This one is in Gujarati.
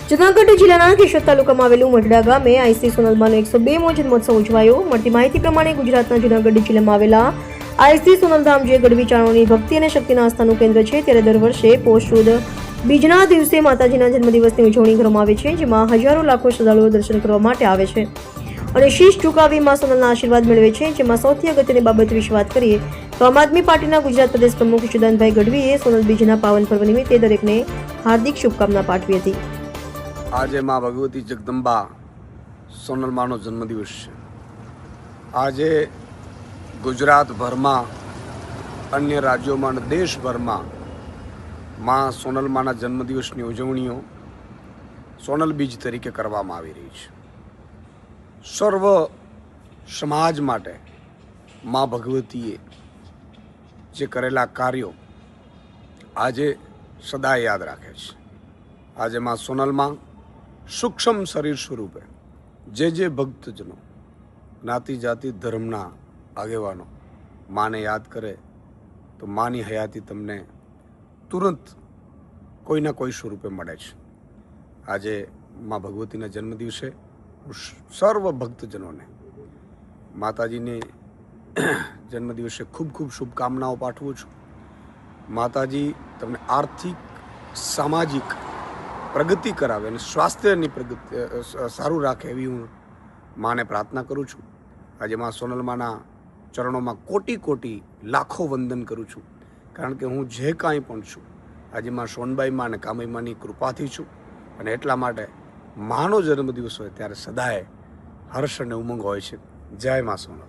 જૂનાગઢ જિલ્લાના કેશોદ તાલુકામાં આવેલું મઢડા ગામે આઈસી સોનલમાનો 102મો જન્મોત્સવ ઉજવાયો. મળતી માહિતી પ્રમાણે ગુજરાતના જૂનાગઢ જિલ્લામાં આવેલા આઈસી સોનલધામ જે ગઢવી ચારણોની ભક્તિ અને શક્તિના આસ્થાનું કેન્દ્ર છે, ત્યારે દર વર્ષે પોષ સુદ બીજના દિવસે માતાજીના જન્મદિવસની ઉજવણી કરવામાં આવે છે, જેમાં હજારો લાખો શ્રદ્ધાળુઓ દર્શન કરવા માટે આવે છે અને શીશ ઝુકાવી માં સોનલના આશીર્વાદ મેળવે છે. જેમાં સૌથી અગત્યની બાબત વિશે વાત કરીએ તો આમ આદમી પાર્ટીના ગુજરાત પ્રદેશ પ્રમુખ ઈશુદાનભાઈ ગઢવીએ સોનલ બીજના પાવન પર્વ નિમિત્તે દરેકને હાર્દિક શુભકામના પાઠવી હતી. આજે માં ભગવતી જગદંબા સોનલમાનો જન્મદિવસ છે. આજે ગુજરાતભરમાં, અન્ય રાજ્યોમાં અને દેશભરમાં માં સોનલમાના જન્મદિવસની ઉજવણીઓ સોનલ બીજ તરીકે કરવામાં આવી રહી છે. સર્વ સમાજ માટે માં ભગવતીએ જે કરેલા કાર્યો આજે સદાય યાદ રાખે છે. આજે માં સોનલમાં સૂક્ષ્મ શરીર સ્વરૂપે જે ભક્તજનો જ્ઞાતિ જાતિ ધર્મના આગેવાનો માને યાદ કરે તો માની હયાતી તમને તુરંત કોઈના કોઈ સ્વરૂપે મળે છે. આજે માં ભગવતીના જન્મદિવસે હું સર્વ ભક્તજનોને માતાજીને જન્મદિવસે ખૂબ ખૂબ શુભકામનાઓ પાઠવું છું. માતાજી તમને આર્થિક, સામાજિક પ્રગતિ કરાવે અને સ્વાસ્થ્યની પ્રગતિ સારું રાખે એવી હું માને પ્રાર્થના કરું છું. આજે માં સોનલમાના ચરણોમાં કોટી કોટી લાખો વંદન કરું છું, કારણ કે હું જે કાંઈ પણ છું આજે માં સોનબાઈમાં અને કામઈમાની કૃપાથી છું. અને એટલા માટે માનો જન્મદિવસ હોય ત્યારે સદાય હર્ષ અને ઉમંગ હોય છે. જય માં સોનલ.